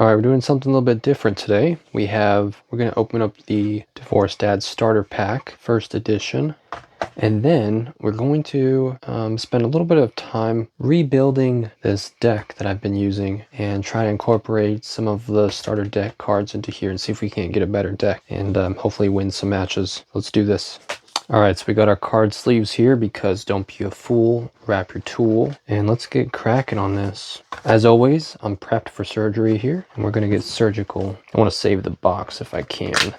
All right, we're doing something a little bit different today. We're going to open up the Divorce Dad Starter Pack, first edition. And then we're going to spend a little bit of time rebuilding this deck that I've been using and try to incorporate some of the starter deck cards into here and see if we can't get a better deck and hopefully win some matches. Let's do this. All right, so we got our card sleeves here because don't be a fool, wrap your tool, and let's get cracking on this. As always, I'm prepped for surgery here, and we're gonna get surgical. I wanna save the box if I can.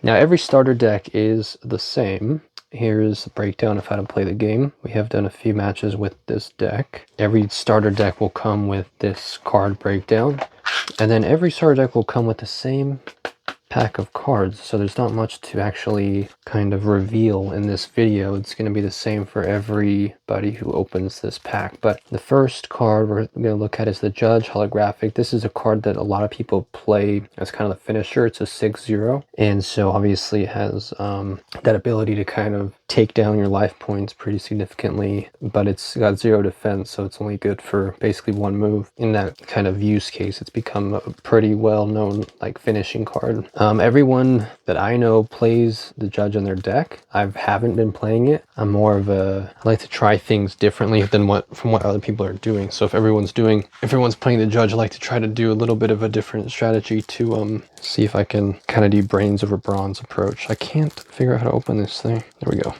Now, every starter deck is the same. Here's a breakdown of how to play the game. We have done a few matches with this deck. Every starter deck will come with this card breakdown, and then every starter deck will come with the same pack of cards, so there's not much to actually kind of reveal in this video. It's going to be the same for everybody who opens this pack. But the first card we're going to look at is the Judge holographic. This is a card that a lot of people play as kind of the finisher. It's a 6/0, and so obviously it has that ability to kind of take down your life points pretty significantly, but it's got 0 defense, so it's only good for basically one move. In that kind of use case, it's become a pretty well known like finishing card. Everyone that I know plays the Judge on their deck. I haven't been playing it. I'm more of I like to try things differently than what other people are doing. So if everyone's playing the Judge, I like to try to do a little bit of a different strategy to see if I can kind of do brains over bronze approach. I can't figure out how to open this thing. There we go.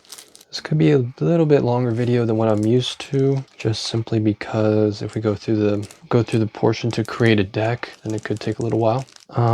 This could be a little bit longer video than what I'm used to, just simply because if we go through the portion to create a deck, then it could take a little while.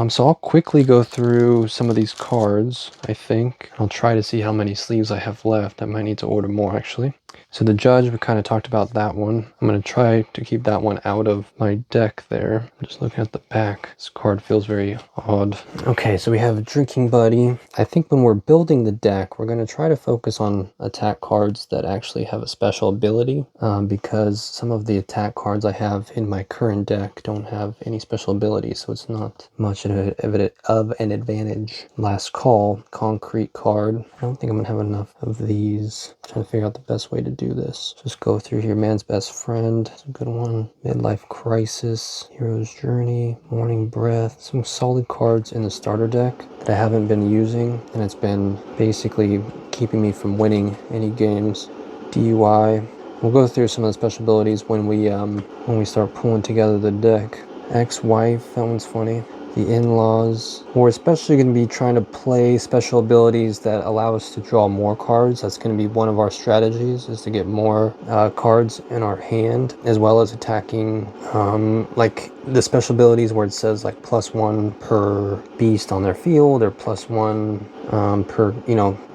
So I'll quickly go through some of these cards, I think. I'll try to see how many sleeves I have left. I might need to order more, actually. So the Judge, we kind of talked about that one. I'm going to try to keep that one out of my deck there. I'm just looking at the back. This card feels very odd. Okay, so we have Drinking Buddy. I think when we're building the deck, we're going to try to focus on attack cards that actually have a special ability, because some of the attack cards I have in my current deck don't have any special ability, so it's not much of an advantage. Last Call, concrete card. I don't think I'm gonna have enough of these. I'm trying to figure out the best way to do this. Just go through here. Man's Best Friend, it's a good one. Midlife Crisis, Hero's Journey, Morning Breath. Some solid cards in the starter deck that I haven't been using, and it's been basically keeping me from winning any games. DUI. We'll go through some of the special abilities when we start pulling together the deck. Ex-Wife, that one's funny. The In-Laws. We're especially going to be trying to play special abilities that allow us to draw more cards. That's going to be one of our strategies, is to get more cards in our hand, as well as attacking like the special abilities where it says like +1 per beast on their field, or +1 per,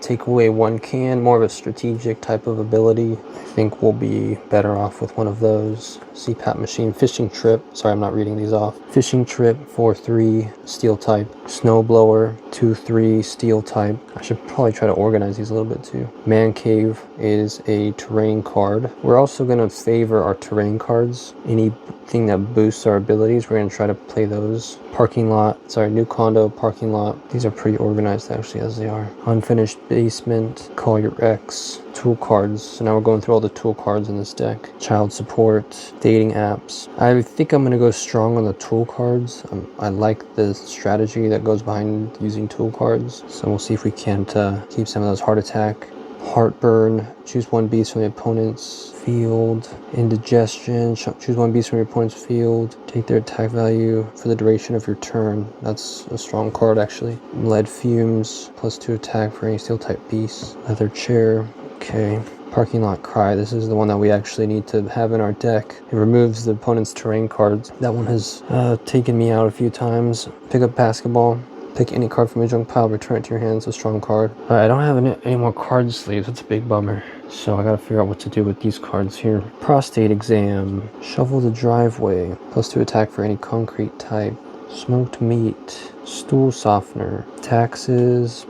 take away one can, more of a strategic type of ability. I think we'll be better off with one of those. CPAP Machine, Fishing Trip. Sorry, I'm not reading these off. Fishing Trip, 4/3, Steel type. Snowblower, 2/3, Steel type. I should probably try to organize these a little bit too. Man Cave is a terrain card. We're also going to favor our terrain cards. Anything that boosts our abilities, we're going to try to play those. New Condo, Parking Lot. These are pretty organized actually, as they are. Unfinished Basement, Call Your Ex. Tool cards. So now we're going through all the tool cards in this deck. Child support, dating apps. I think I'm going to go strong on the tool cards. I like the strategy that goes behind using tool cards. So we'll see if we can't keep some of those. Heart attack, heartburn. Choose one beast from the opponent's field. Indigestion. Choose one beast from your opponent's field. Take their attack value for the duration of your turn. That's a strong card actually. Lead fumes. +2 attack for any steel type beast. Leather chair. Okay. Parking Lot Cry. This is the one that we actually need to have in our deck. It removes the opponent's terrain cards. That one has taken me out a few times. Pick up Basketball. Pick any card from your junk pile, return it to your hands. A strong card. I don't have any more card sleeves. That's a big bummer. So I gotta figure out what to do with these cards here. Prostate Exam. Shovel the Driveway. +2 attack for any concrete type. Smoked Meat. Stool Softener. Taxes.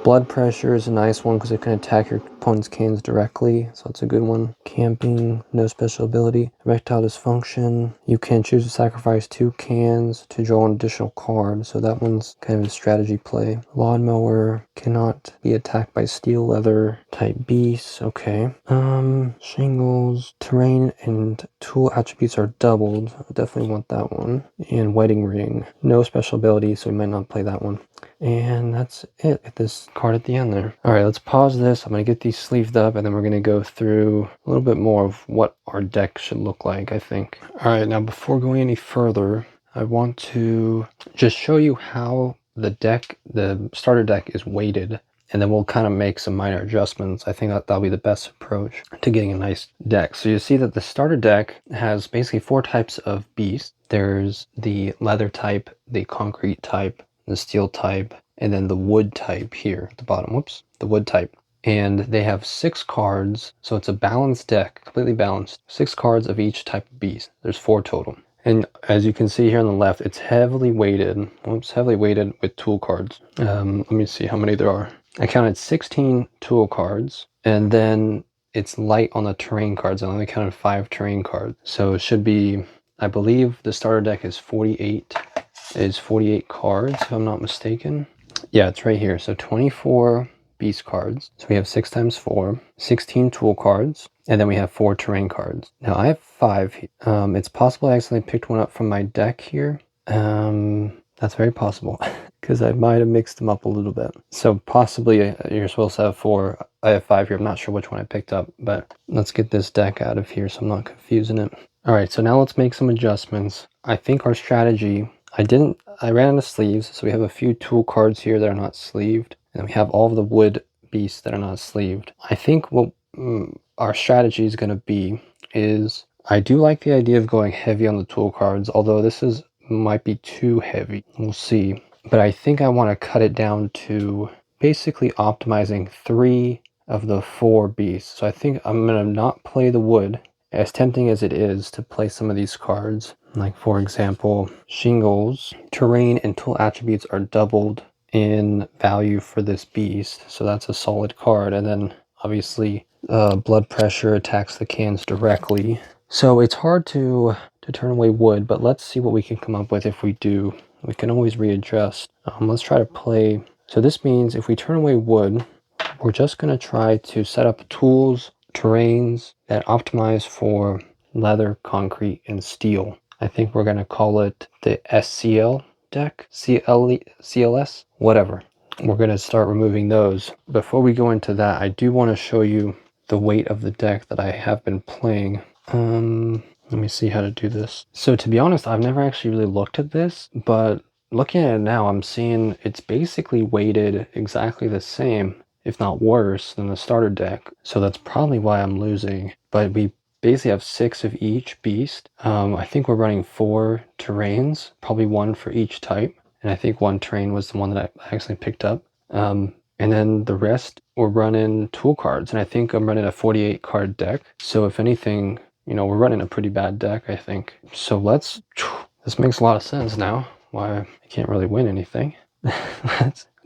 Blood Pressure is a nice one because it can attack your opponent's cans directly, so that's a good one. Camping, no special ability. Erectile dysfunction, you can choose to sacrifice 2 cans to draw an additional card, so that one's kind of a strategy play. Lawnmower, cannot be attacked by steel, leather type beasts. Okay. Shingles, terrain and tool attributes are doubled. I definitely want that one. And wedding ring, no special ability, so we might not play that one. And that's it at this card at the end there. All right, let's pause this. I'm going to get these sleeved up, and then we're going to go through a little bit more of what our deck should look like, I think. All right, now before going any further, I want to just show you how the starter deck is weighted, and then we'll kind of make some minor adjustments. I think that'll be the best approach to getting a nice deck. So you see that the starter deck has basically 4 types of beasts. There's the leather type, the concrete type, the steel type, and then the wood type here at the bottom. Whoops, the wood type. And they have 6 cards, so it's a balanced deck, completely balanced. 6 cards of each type of beast. There's 4 total. And as you can see here on the left, it's heavily weighted. Whoops, heavily weighted with tool cards. Let me see how many there are. I counted 16 tool cards, and then it's light on the terrain cards. I only counted 5 terrain cards. So it should be, I believe the starter deck is 48 cards, if I'm not mistaken. Yeah, it's right here. So 24 beast cards. So we have 6 times 4, 16 tool cards, and then we have 4 terrain cards. Now I have 5. It's possible I accidentally picked one up from my deck here. That's very possible because I might have mixed them up a little bit. So possibly you're supposed to have 4. I have 5 here. I'm not sure which one I picked up, but let's get this deck out of here so I'm not confusing it. All right, so now let's make some adjustments. I think our strategy, I ran out of sleeves, so we have a few tool cards here that are not sleeved, and then we have all of the wood beasts that are not sleeved. I think what our strategy is going to be is, I do like the idea of going heavy on the tool cards, although this might be too heavy. We'll see. But I think I want to cut it down to basically optimizing 3 of the 4 beasts. So I think I'm going to not play the wood, as tempting as it is to play some of these cards. Like, for example, shingles, terrain and tool attributes are doubled in value for this beast, so that's a solid card. And then obviously blood pressure attacks the cans directly, so it's hard to turn away wood, but let's see what we can come up with. If we do, we can always readjust. Let's try to play, so this means if we turn away wood, we're just going to try to set up tools, terrains that optimize for leather, concrete, and steel. I think we're going to call it the SCL deck, CLS, whatever. We're going to start removing those. Before we go into that, I do want to show you the weight of the deck that I have been playing. Let me see how to do this. So to be honest, I've never actually really looked at this, but looking at it now, I'm seeing it's basically weighted exactly the same, if not worse, than the starter deck. So that's probably why I'm losing. But we basically have 6 of each beast. I think we're running 4 terrains, probably 1 for each type. And I think 1 terrain was the one that I actually picked up. And then the rest we're running tool cards. And I think I'm running a 48 card deck. So if anything, we're running a pretty bad deck, I think. So this makes a lot of sense now, why I can't really win anything.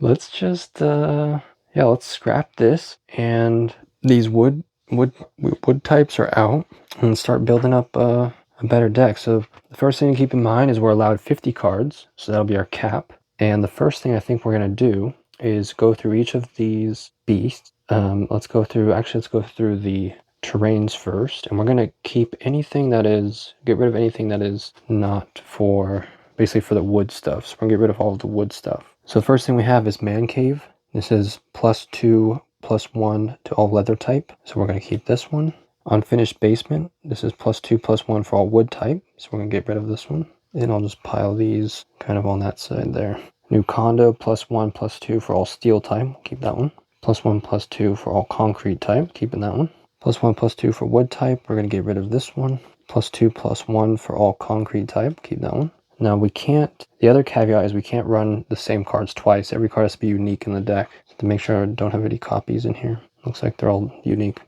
let's just, let's scrap this. And these wood types are out, and start building up a better deck. So the first thing to keep in mind is we're allowed 50 cards, so that'll be our cap. And the first thing I think we're going to do is go through each of these beasts. Let's go through the terrains first, and we're going to get rid of anything that is not basically for the wood stuff. So we're going to get rid of all of the wood stuff. So the first thing we have is Man Cave. This is +2 +1 to all leather type, so we're going to keep this one. Unfinished Basement, this is +2 +1 for all wood type, so we're going to get rid of this one. And I'll just pile these kind of on that side there. New Condo, +1 +2 for all steel type, keep that one. +1 +2 for all concrete type, keeping that one. +1 +2 for wood type, we're going to get rid of this one. +2 +1 for all concrete type, keep that one. Now the other caveat is we can't run the same cards twice. Every card has to be unique in the deck to make sure I don't have any copies in here. Looks like they're all unique.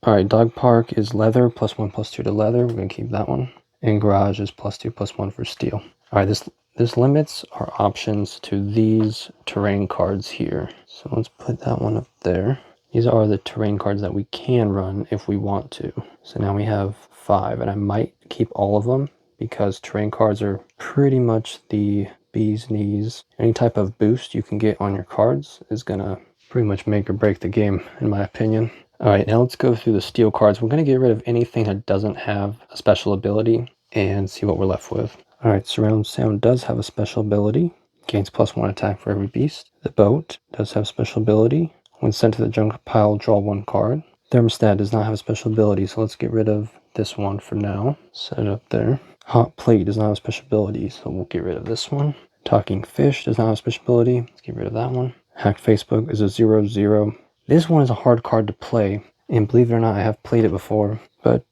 Alright, Dog Park is leather, +1 +2 to leather. We're going to keep that one. And Garage is +2 +1 for steel. Alright, this limits our options to these terrain cards here. So let's put that one up there. These are the terrain cards that we can run if we want to. So now we have 5, and I might keep all of them because terrain cards are pretty much the bee's knees. Any type of boost you can get on your cards is gonna pretty much make or break the game, in my opinion. All right, now let's go through the steel cards. We're gonna get rid of anything that doesn't have a special ability and see what we're left with. All right, surround sound does have a special ability. Gains +1 attack for every beast. The boat does have special ability. When sent to the junk pile, draw 1 card. Thermostat does not have a special ability, so let's get rid of this one for now. Set it up there. Hot plate does not have a special ability, so we'll get rid of this one. Talking fish does not have a special ability. Let's get rid of that one. Hacked Facebook is a 0/0. This one is a hard card to play, and believe it or not, I have played it before, but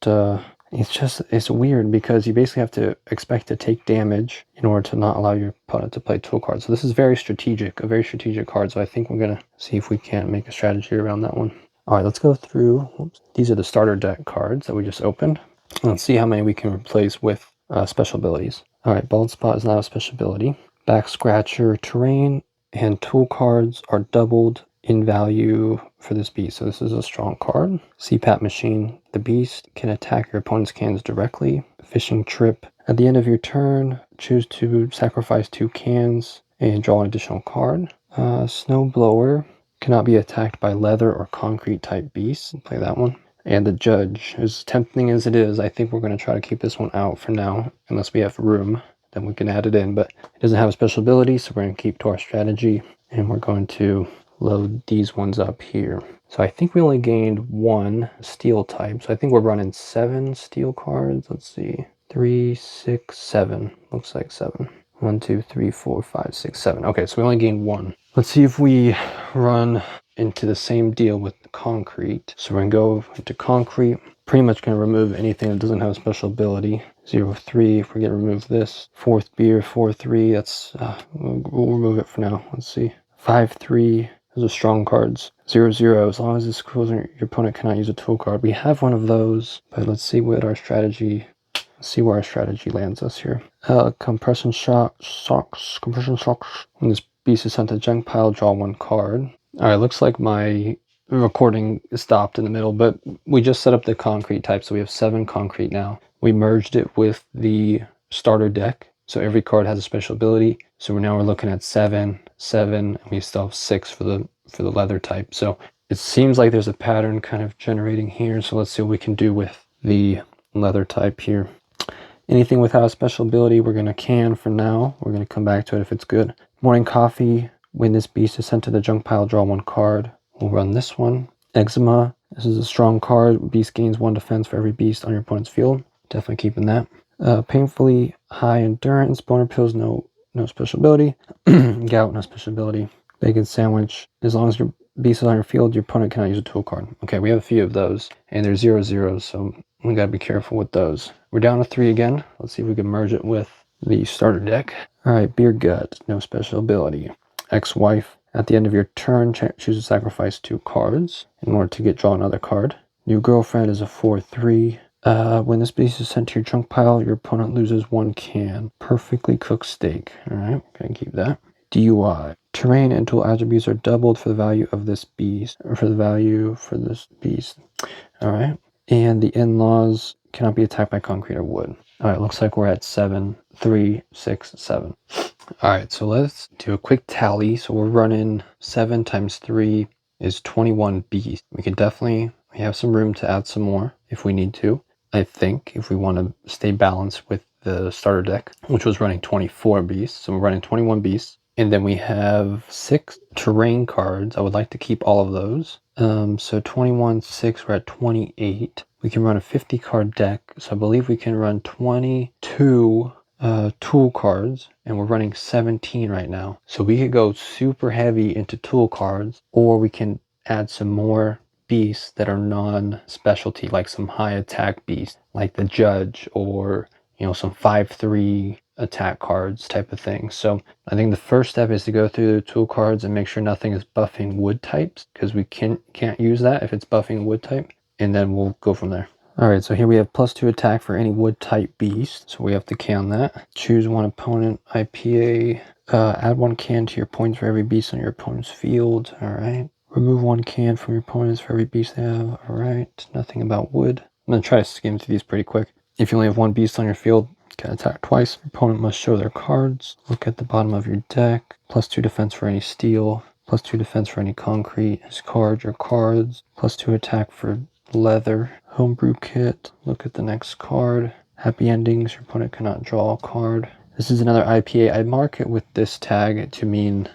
it's weird because you basically have to expect to take damage in order to not allow your opponent to play tool cards. So this is a very strategic card, so I think we're going to see if we can't make a strategy around that one. All right, let's go through. Oops. These are the starter deck cards that we just opened. Let's see how many we can replace with special abilities. All right, Bald Spot is not a special ability. Back Scratcher, Terrain, and Tool cards are doubled in value for this beast, so this is a strong card. CPAP Machine, the beast can attack your opponent's cans directly. Fishing Trip, at the end of your turn, choose to sacrifice 2 cans and draw an additional card. Snowblower, cannot be attacked by leather or concrete type beasts. Play that one. And the Judge, as tempting as it is, I think we're going to try to keep this one out for now, unless we have room, then we can add it in, but it doesn't have a special ability, so we're going to keep to our strategy, and we're going to load these ones up here. So I think we only gained 1 steel type, so I think we're running 7 steel cards. Let's see, 3, 6, 7. Looks like 7. 1, 2, 3, 4, 5, 6, 7. Okay, so we only gained 1. Let's see if we run into the same deal with the concrete. So we're gonna go into concrete. Pretty much gonna remove anything that doesn't have a special ability. 0/3, if we're gonna remove this. 4th beer, 4/3, that's, we'll remove it for now. Let's see. 5/3, those are strong cards. 0/0, as long as it's closing, your opponent cannot use a tool card. We have one of those, but let's see what our strategy, where our strategy lands us here. Compression shocks. When this beast is sent to junk pile, draw 1 card. Alright, looks like my recording stopped in the middle, but we just set up the concrete type, so we have 7 concrete now. We merged it with the starter deck, so every card has a special ability. So we're looking at 7, and we still have 6 for the leather type. So it seems like there's a pattern kind of generating here, so let's see what we can do with the leather type here. Anything without a special ability, we're going to can for now. We're going to come back to it if it's good. Morning Coffee, when this beast is sent to the junk pile, draw 1 card. We'll run this one. Eczema, this is a strong card. Beast gains 1 defense for every beast on your opponent's field. Definitely keeping that. Painfully High Endurance, Boner Pills, no special ability. Gout, no special ability. Bacon Sandwich, as long as your beast is on your field, your opponent cannot use a tool card. Okay, we have a few of those, and they're 0/0, so we gotta be careful with those. We're down to 3 again. Let's see if we can merge it with the starter deck. All right, Beer Gut, no special ability. Ex-Wife, at the end of your turn, choose to sacrifice 2 cards in order to draw another card. New Girlfriend is a 4/3. When this beast is sent to your junk pile, your opponent loses 1 can. Perfectly cooked steak. All right, we're gonna keep that. DUI. Terrain and tool attributes are doubled for the value of this beast, or for the value for this beast. All right. And the in-laws cannot be attacked by concrete or wood. All right, looks like we're at 7, 3, 6, 7. All right, so let's do a quick tally. So we're running 7 times 3 is 21 beasts. We have some room to add some more if we need to. I think if we want to stay balanced with the starter deck, which was running 24 beasts. So we're running 21 beasts. And then we have 6 terrain cards. I would like to keep all of those. So 21, 6, we're at 28. We can run a 50 card deck. So I believe we can run 22 tool cards, and we're running 17 right now. So we could go super heavy into tool cards, or we can add some more beasts that are non-specialty, like some high attack beasts, like the Judge, or some 5/3 attack cards type of thing. So I think the first step is to go through the tool cards and make sure nothing is buffing wood types, because we can't use that if it's buffing wood type, and then we'll go from there. Alright, so here we have +2 attack for any wood type beast, so we have to can that. Choose 1 opponent, IPA, add 1 can to your points for every beast on your opponent's field. Alright. Remove one can from your opponents for every beast they have. Alright, nothing about wood. I'm going to try to skim through these pretty quick. If you only have one beast on your field, you can attack twice. Your opponent must show their cards. Look at the bottom of your deck. +2 defense for any steel. +2 defense for any concrete. Discard your cards. +2 attack for leather. Homebrew kit. Look at the next card. Happy endings. Your opponent cannot draw a card. This is another IPA. I mark it with this tag to mean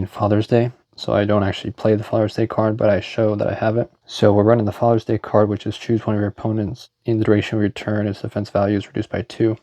Father's Day. So I don't actually play the Father's Day card, but I show that I have it. So we're running the Father's Day card, which is choose one of your opponents. In the duration of your turn, its defense value is reduced by 2.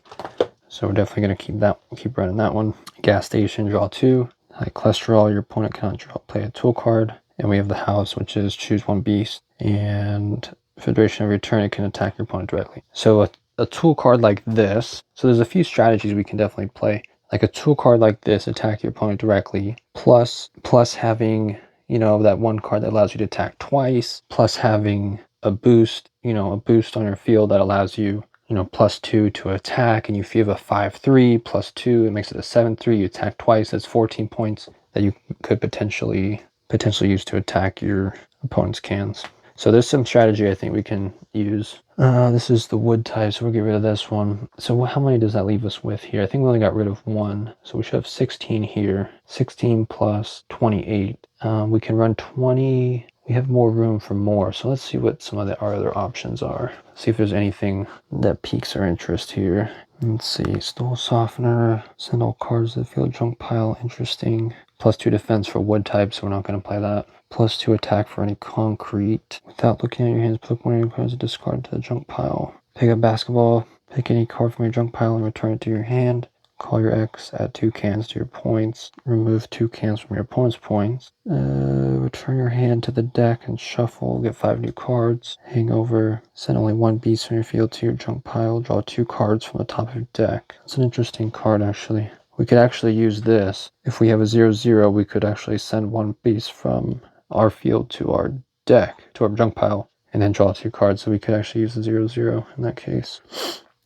So we're definitely going to keep running that one. Gas station, draw 2. High cholesterol, your opponent cannot play a tool card. And we have the house, which is choose one beast. And for the duration of your turn, it can attack your opponent directly. So a tool card like this. So there's a few strategies we can definitely play. Like a tool card like this, attack your opponent directly, plus having, that one card that allows you to attack twice, plus having a boost, a boost on your field that allows you, +2 to attack. And if you have a 5/3 +2, it makes it a 7/3. You attack twice, that's 14 points that you could potentially use to attack your opponent's cans. So there's some strategy I think we can use. This is the wood type, so we'll get rid of this one. So how many does that leave us with here? I think we only got rid of 1. So we should have 16 here. 16 plus 28. We can run 20. We have more room for more. So let's see what some of our other options are. See if there's anything that piques our interest here. Let's see. Stole softener. Send all cards to the field junk pile. Interesting. +2 defense for wood type, so we're not going to play that. +2 attack for any concrete. Without looking at your hands, put one of your cards to discard to the junk pile. Pick up basketball. Pick any card from your junk pile and return it to your hand. Call your X. Add 2 cans to your points. Remove 2 cans from your opponent's points. Return your hand to the deck and shuffle. Get 5 new cards. Hangover. Send only 1 beast from your field to your junk pile. Draw 2 cards from the top of your deck. It's an interesting card, actually. We could actually use this. If we have a 0/0, we could actually send 1 beast from our field to our deck, to our junk pile, and then draw 2 cards. So we could actually use the 0/0 in that case.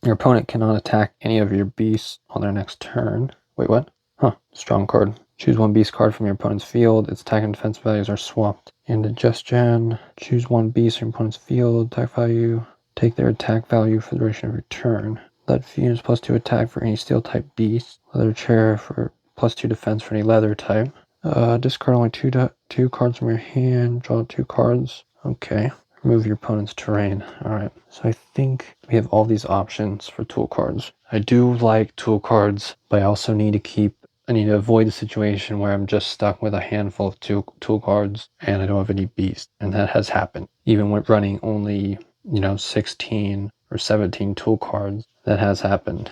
Your opponent cannot attack any of your beasts on their next turn. Wait, what? Huh, strong card. Choose 1 beast card from your opponent's field. Its attack and defense values are swapped. Indigestion. Choose 1 beast from your opponent's field. Attack value. Take their attack value for the duration of your turn. Lead Fumes +2 attack for any steel type beast. Leather Chair for +2 defense for any leather type. Discard only 2 cards from your hand. Draw 2 cards. Okay. Remove your opponent's terrain. Alright. So I think we have all these options for tool cards. I do like tool cards, but I also need to avoid the situation where I'm just stuck with a handful of tool cards and I don't have any beasts. And that has happened. Even when running only, 16 or 17 tool cards, that has happened.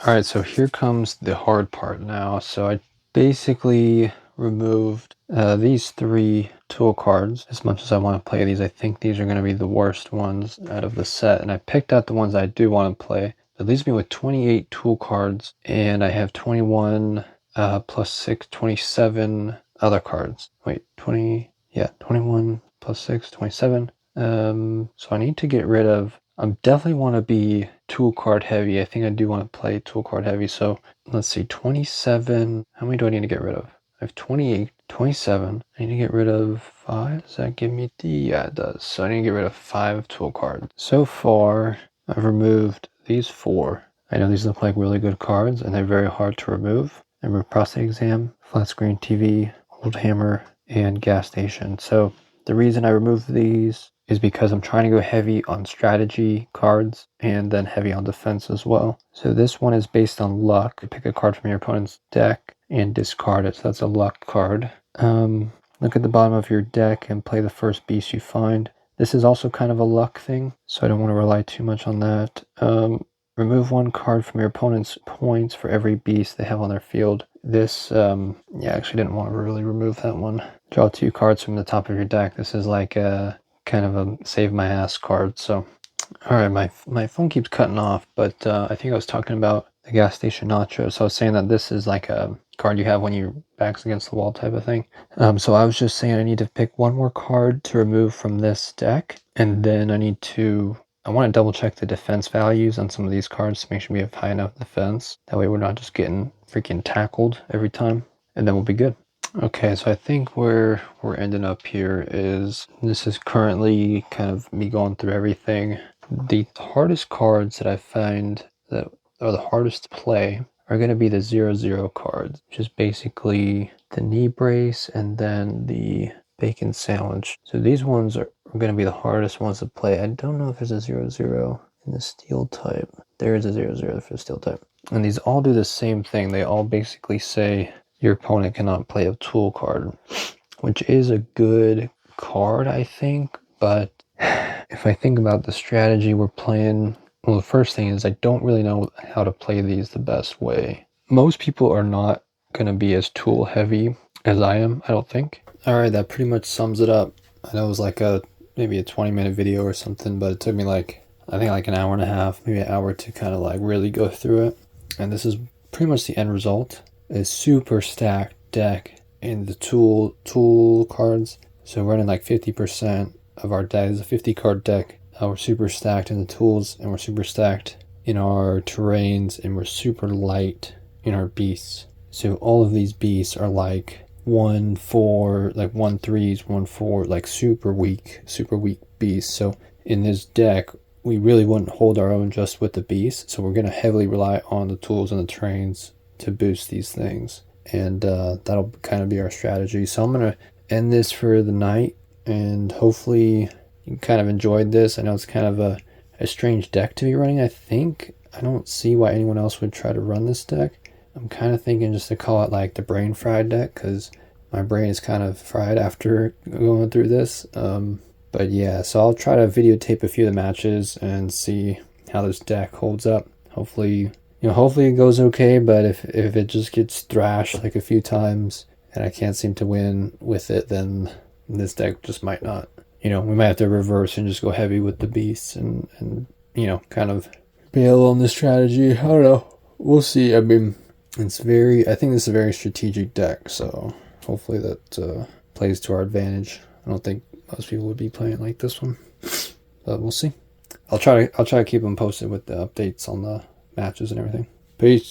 Alright, so here comes the hard part now. So I basically removed these 3 tool cards. As much as I want to play these, I think these are going to be the worst ones out of the set. And I picked out the ones I do want to play. That leaves me with 28 tool cards, and I have 21 plus 6, 27 other cards. Wait, 21 plus 6, 27. So I need to get rid of, I definitely want to be tool card heavy. I think I do want to play tool card heavy. So let's see, 27. How many do I need to get rid of? I have 28, 27. I need to get rid of 5. Does that give me yeah, it does. So I need to get rid of 5 tool cards. So far, I've removed these 4. I know these look like really good cards, and they're very hard to remove. I removed Prostate Exam, Flat Screen TV, Old Hammer, and Gas Station. So the reason I removed these is because I'm trying to go heavy on strategy cards and then heavy on defense as well. So this one is based on luck. Pick a card from your opponent's deck and discard it. So that's a luck card. Look at the bottom of your deck and play the first beast you find. This is also kind of a luck thing, so I don't want to rely too much on that. Remove 1 card from your opponent's points for every beast they have on their field. This, I actually didn't want to really remove that one. Draw 2 cards from the top of your deck. This is like a kind of a save my ass card. So, all right, my phone keeps cutting off, but I think I was talking about the Gas Station Nacho. So I was saying that this is like a card you have when your back's against the wall type of thing. So I was just saying I need to pick 1 more card to remove from this deck, and then I want to double check the defense values on some of these cards to make sure we have high enough defense. That way we're not just getting freaking tackled every time, and then we'll be good. Okay, so I think where we're ending up here is, this is currently kind of me going through everything. The hardest cards that I find that are the hardest to play are going to be the 0-0 cards, which is basically the knee brace and then the bacon sandwich. So these ones are going to be the hardest ones to play. I don't know if there's a 0-0 in the steel type. There is a 0-0 for the steel type. And these all do the same thing. They all basically say your opponent cannot play a tool card, which is a good card, I think. But if I think about the strategy we're playing, well, the first thing is I don't really know how to play these the best way. Most people are not going to be as tool heavy as I am, I don't think. All right, that pretty much sums it up. I know it was like maybe a 20-minute video or something, but it took me I think like an hour and a half, maybe an hour to kind of like really go through it. And this is pretty much the end result. A super stacked deck in the tool cards. So we're running like 50% of our deck is a 50 card deck. We're super stacked in the tools, and we're super stacked in our terrains, and we're super light in our beasts. So all of these beasts are like 1/4, like 1/3s, 1/4, like super weak beasts. So in this deck, we really wouldn't hold our own just with the beasts. So we're going to heavily rely on the tools and the terrains to boost these things. And that'll kind of be our strategy. So I'm going to end this for the night, and hopefully you kind of enjoyed this. I know it's kind of a strange deck to be running, I think. I don't see why anyone else would try to run this deck. I'm kind of thinking just to call it like the brain fried deck, because my brain is kind of fried after going through this. But yeah, so I'll try to videotape a few of the matches and see how this deck holds up. Hopefully it goes okay, but if it just gets thrashed like a few times and I can't seem to win with it, then this deck just might not. We might have to reverse and just go heavy with the beasts and kind of bail on the strategy. I don't know. We'll see. I mean, I think this is a very strategic deck, so hopefully that plays to our advantage. I don't think most people would be playing like this one, but we'll see. I'll try to keep them posted with the updates on the matches and everything. Peace.